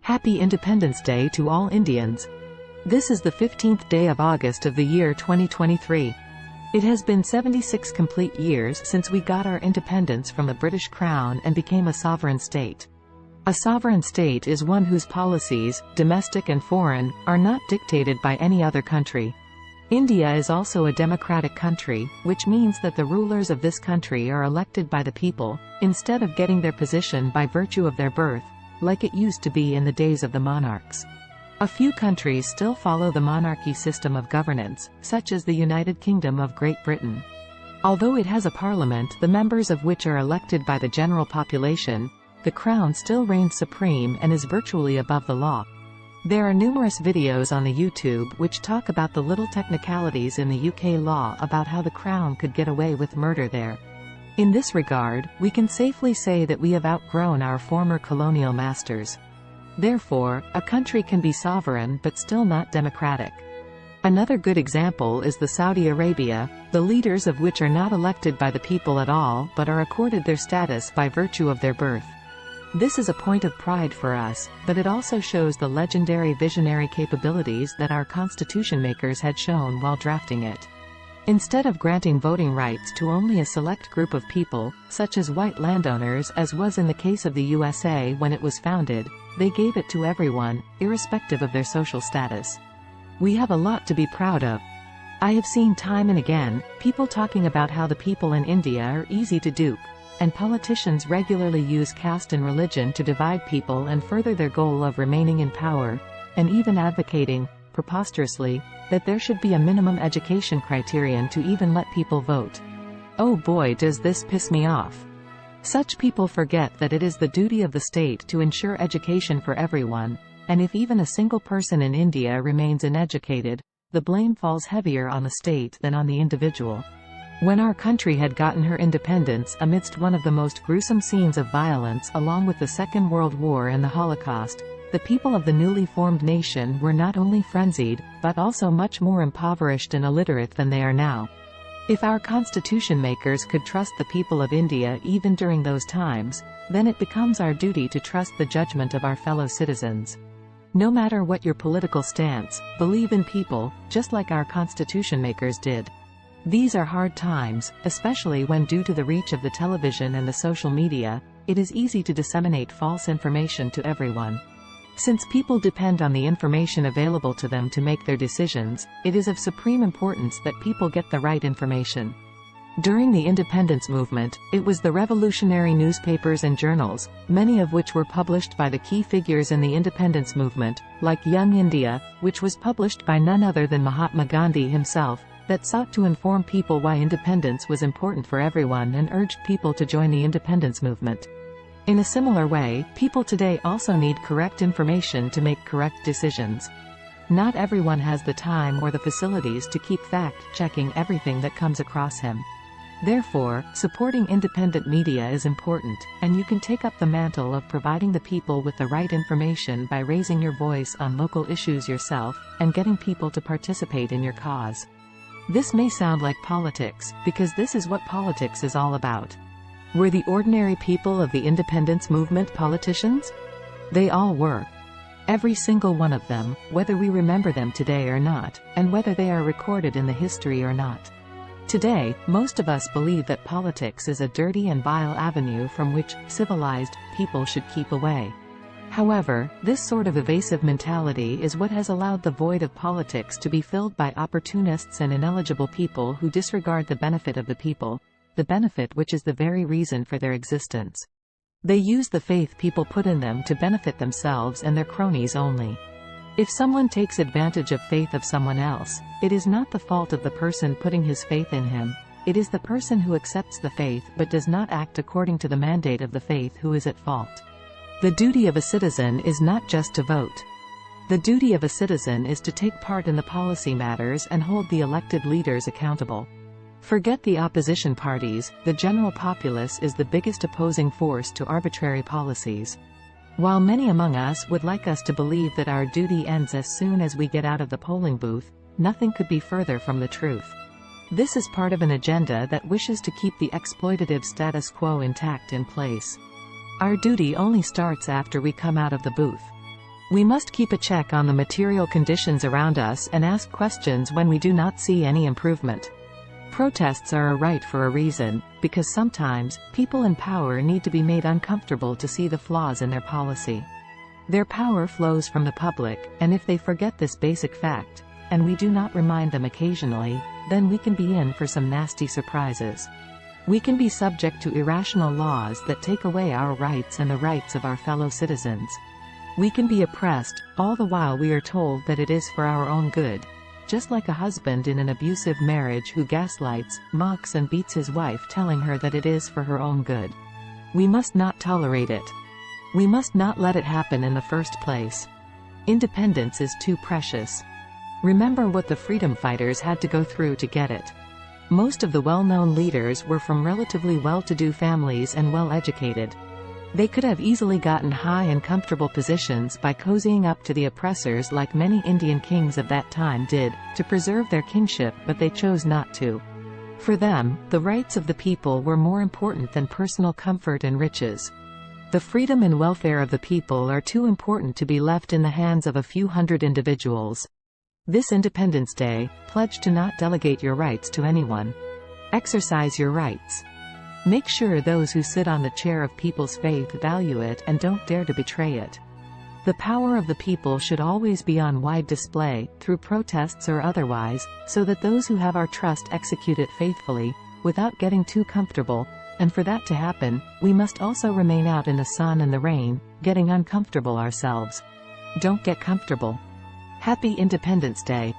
Happy Independence Day to all Indians. This is the 15th day of August of the year 2023. It has been 76 complete years since we got our independence from the British Crown and became a sovereign state. A sovereign state is one whose policies, domestic and foreign, are not dictated by any other country. India is also a democratic country, which means that the rulers of this country are elected by the people, instead of getting their position by virtue of their birth, like it used to be in the days of the monarchs. A few countries still follow the monarchy system of governance, such as the United Kingdom of Great Britain. Although it has a parliament, the members of which are elected by the general population, the crown still reigns supreme and is virtually above the law. There are numerous videos on the YouTube which talk about the little technicalities in the UK law about how the crown could get away with murder there. In this regard, we can safely say that we have outgrown our former colonial masters. Therefore, a country can be sovereign but still not democratic. Another good example is the Saudi Arabia, the leaders of which are not elected by the people at all but are accorded their status by virtue of their birth. This is a point of pride for us, but it also shows the legendary visionary capabilities that our constitution makers had shown while drafting it. Instead of granting voting rights to only a select group of people, such as white landowners as was in the case of the USA when it was founded, they gave it to everyone, irrespective of their social status. We have a lot to be proud of. I have seen time and again, people talking about how the people in India are easy to dupe, and politicians regularly use caste and religion to divide people and further their goal of remaining in power, and even advocating, preposterously, that there should be a minimum education criterion to even let people vote. Oh boy, does this piss me off. Such people forget that it is the duty of the state to ensure education for everyone, and if even a single person in India remains uneducated, the blame falls heavier on the state than on the individual. When our country had gotten her independence amidst one of the most gruesome scenes of violence along with the Second World War and the Holocaust, the people of the newly formed nation were not only frenzied, but also much more impoverished and illiterate than they are now. If our constitution makers could trust the people of India even during those times, then it becomes our duty to trust the judgment of our fellow citizens. No matter what your political stance, believe in people, just like our constitution makers did. These are hard times, especially when due to the reach of the television and the social media, it is easy to disseminate false information to everyone. Since people depend on the information available to them to make their decisions, it is of supreme importance that people get the right information. During the independence movement, it was the revolutionary newspapers and journals, many of which were published by the key figures in the independence movement, like Young India, which was published by none other than Mahatma Gandhi himself, that sought to inform people why independence was important for everyone and urged people to join the independence movement. In a similar way, people today also need correct information to make correct decisions. Not everyone has the time or the facilities to keep fact-checking everything that comes across him. Therefore, supporting independent media is important, and you can take up the mantle of providing the people with the right information by raising your voice on local issues yourself, and getting people to participate in your cause. This may sound like politics, because this is what politics is all about. Were the ordinary people of the independence movement politicians? They all were. Every single one of them, whether we remember them today or not, and whether they are recorded in the history or not. Today, most of us believe that politics is a dirty and vile avenue from which civilized people should keep away. However, this sort of evasive mentality is what has allowed the void of politics to be filled by opportunists and ineligible people who disregard the benefit of the people, the benefit which is the very reason for their existence. They use the faith people put in them to benefit themselves and their cronies only. If someone takes advantage of faith of someone else, it is not the fault of the person putting his faith in him, it is the person who accepts the faith but does not act according to the mandate of the faith who is at fault. The duty of a citizen is not just to vote. The duty of a citizen is to take part in the policy matters and hold the elected leaders accountable. Forget the opposition parties, the general populace is the biggest opposing force to arbitrary policies. While many among us would like us to believe that our duty ends as soon as we get out of the polling booth, nothing could be further from the truth. This is part of an agenda that wishes to keep the exploitative status quo intact in place. Our duty only starts after we come out of the booth. We must keep a check on the material conditions around us and ask questions when we do not see any improvement. Protests are a right for a reason, because sometimes, people in power need to be made uncomfortable to see the flaws in their policy. Their power flows from the public, and if they forget this basic fact, and we do not remind them occasionally, then we can be in for some nasty surprises. We can be subject to irrational laws that take away our rights and the rights of our fellow citizens. We can be oppressed, all the while we are told that it is for our own good. Just like a husband in an abusive marriage who gaslights, mocks and beats his wife, telling her that it is for her own good. We must not tolerate it. We must not let it happen in the first place. Independence is too precious. Remember what the freedom fighters had to go through to get it. Most of the well-known leaders were from relatively well-to-do families and well-educated. They could have easily gotten high and comfortable positions by cozying up to the oppressors like many Indian kings of that time did, to preserve their kingship, but they chose not to. For them, the rights of the people were more important than personal comfort and riches. The freedom and welfare of the people are too important to be left in the hands of a few hundred individuals. This Independence Day, pledge to not delegate your rights to anyone. Exercise your rights. Make sure those who sit on the chair of people's faith value it and don't dare to betray it. The power of the people should always be on wide display, through protests or otherwise, so that those who have our trust execute it faithfully, without getting too comfortable, and for that to happen, we must also remain out in the sun and the rain, getting uncomfortable ourselves. Don't get comfortable. Happy Independence Day.